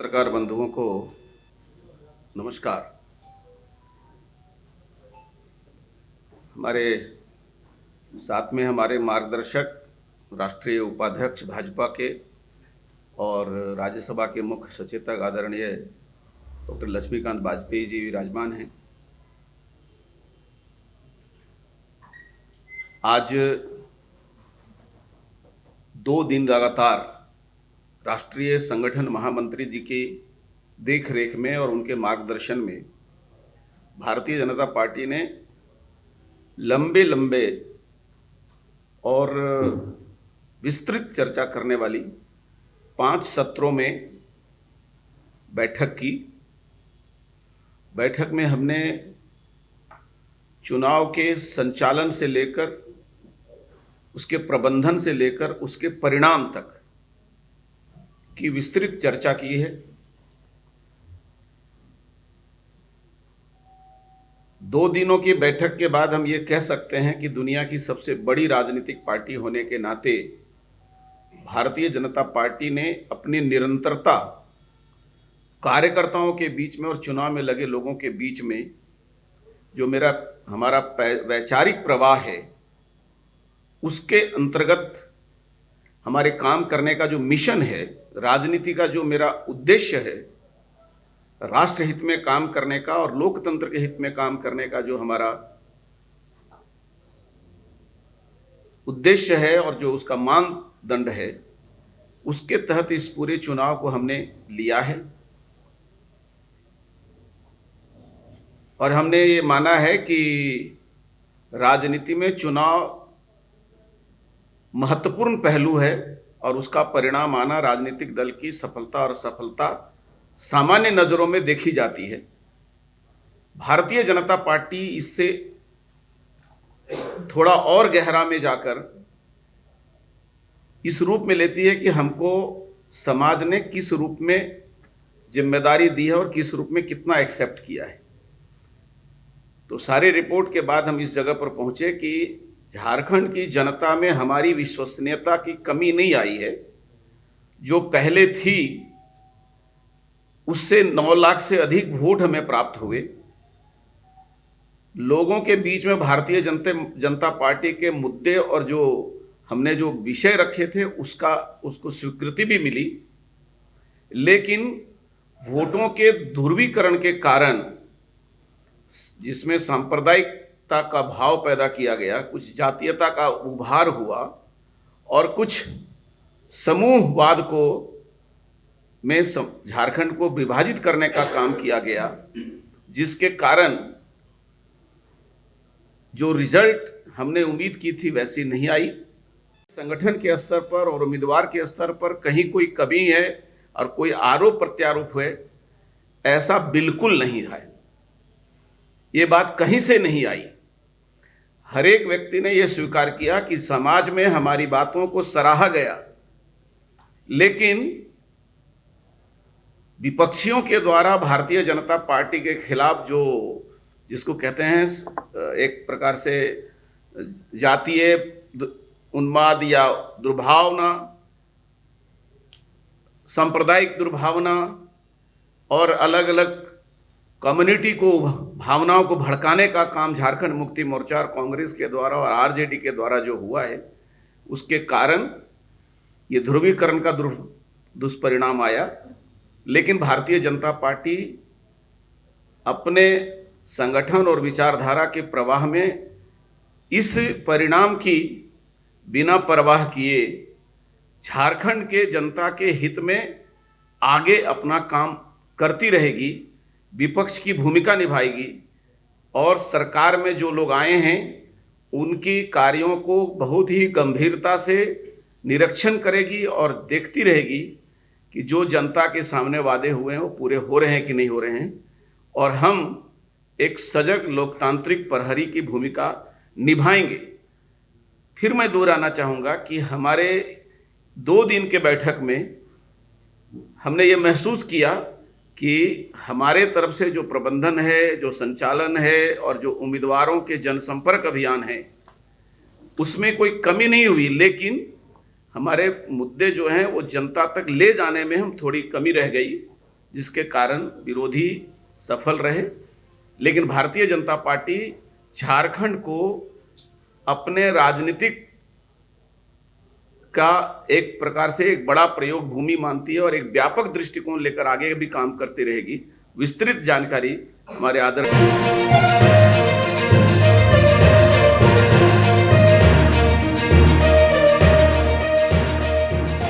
पत्रकार बंधुओं को नमस्कार। हमारे साथ में हमारे मार्गदर्शक, राष्ट्रीय उपाध्यक्ष भाजपा के और राज्यसभा के मुख्य सचेतक आदरणीय डॉक्टर लक्ष्मीकांत वाजपेयी जी विराजमान हैं। आज 2 दिन लगातार राष्ट्रीय संगठन महामंत्री जी की देखरेख में और उनके मार्गदर्शन में भारतीय जनता पार्टी ने लंबे और विस्तृत चर्चा करने वाली 5 सत्रों में बैठक की। बैठक में हमने चुनाव के संचालन से लेकर उसके प्रबंधन से लेकर उसके परिणाम तक की विस्तृत चर्चा की है। 2 दिनों की बैठक के बाद हम ये कह सकते हैं कि दुनिया की सबसे बड़ी राजनीतिक पार्टी होने के नाते भारतीय जनता पार्टी ने अपनी निरंतरता कार्यकर्ताओं के बीच में और चुनाव में लगे लोगों के बीच में जो हमारा वैचारिक प्रवाह है, उसके अंतर्गत हमारे काम करने का जो मिशन है, राजनीति का जो मेरा उद्देश्य है, राष्ट्र हित में काम करने का और लोकतंत्र के हित में काम करने का जो हमारा उद्देश्य है और जो उसका मानदंड है, उसके तहत इस पूरे चुनाव को हमने लिया है। और हमने ये माना है कि राजनीति में चुनाव महत्वपूर्ण पहलू है और उसका परिणाम आना राजनीतिक दल की सफलता और असफलता सामान्य नजरों में देखी जाती है। भारतीय जनता पार्टी इससे थोड़ा और गहरा में जाकर इस रूप में लेती है कि हमको समाज ने किस रूप में जिम्मेदारी दी है और किस रूप में कितना एक्सेप्ट किया है। तो सारे रिपोर्ट के बाद हम इस जगह पर पहुंचे कि झारखंड की जनता में हमारी विश्वसनीयता की कमी नहीं आई है। जो पहले थी उससे 9 लाख से अधिक वोट हमें प्राप्त हुए। लोगों के बीच में भारतीय जनता पार्टी के मुद्दे और जो हमने जो विषय रखे थे उसको स्वीकृति भी मिली, लेकिन वोटों के ध्रुवीकरण के कारण जिसमें सांप्रदायिकता का भाव पैदा किया गया, कुछ जातीयता का उभार हुआ और कुछ समूहवाद को में झारखंड को विभाजित करने का काम किया गया, जिसके कारण जो रिजल्ट हमने उम्मीद की थी वैसी नहीं आई। संगठन के स्तर पर और उम्मीदवार के स्तर पर कहीं कोई कमी है और कोई आरोप प्रत्यारोप है, ऐसा बिल्कुल नहीं है। ये बात कहीं से नहीं आई। हर एक व्यक्ति ने यह स्वीकार किया कि समाज में हमारी बातों को सराहा गया, लेकिन विपक्षियों के द्वारा भारतीय जनता पार्टी के खिलाफ जो जिसको कहते हैं एक प्रकार से जातीय उन्माद या दुर्भावना, सांप्रदायिक दुर्भावना और अलग अलग कम्युनिटी को भावनाओं को भड़काने का काम झारखंड मुक्ति मोर्चा और कांग्रेस के द्वारा और आरजेडी के द्वारा जो हुआ है, उसके कारण ये ध्रुवीकरण का दुष्परिणाम आया। लेकिन भारतीय जनता पार्टी अपने संगठन और विचारधारा के प्रवाह में इस परिणाम की बिना परवाह किए झारखंड के जनता के हित में आगे अपना काम करती रहेगी, विपक्ष की भूमिका निभाएगी और सरकार में जो लोग आए हैं उनकी कार्यों को बहुत ही गंभीरता से निरीक्षण करेगी और देखती रहेगी कि जो जनता के सामने वादे हुए हैं वो पूरे हो रहे हैं कि नहीं हो रहे हैं। और हम एक सजग लोकतांत्रिक प्रहरी की भूमिका निभाएंगे। फिर मैं दोहराना चाहूँगा कि हमारे 2 दिन के बैठक में हमने ये महसूस किया कि हमारे तरफ से जो प्रबंधन है, जो संचालन है और जो उम्मीदवारों के जनसंपर्क अभियान है, उसमें कोई कमी नहीं हुई, लेकिन हमारे मुद्दे जो हैं वो जनता तक ले जाने में हम थोड़ी कमी रह गई। जिसके कारण विरोधी सफल रहे। लेकिन भारतीय जनता पार्टी झारखंड को अपने राजनीतिक का एक प्रकार से एक बड़ा प्रयोग भूमि मानती है और एक व्यापक दृष्टिकोण लेकर आगे भी काम करती रहेगी। विस्तृत जानकारी हमारे आदरणीय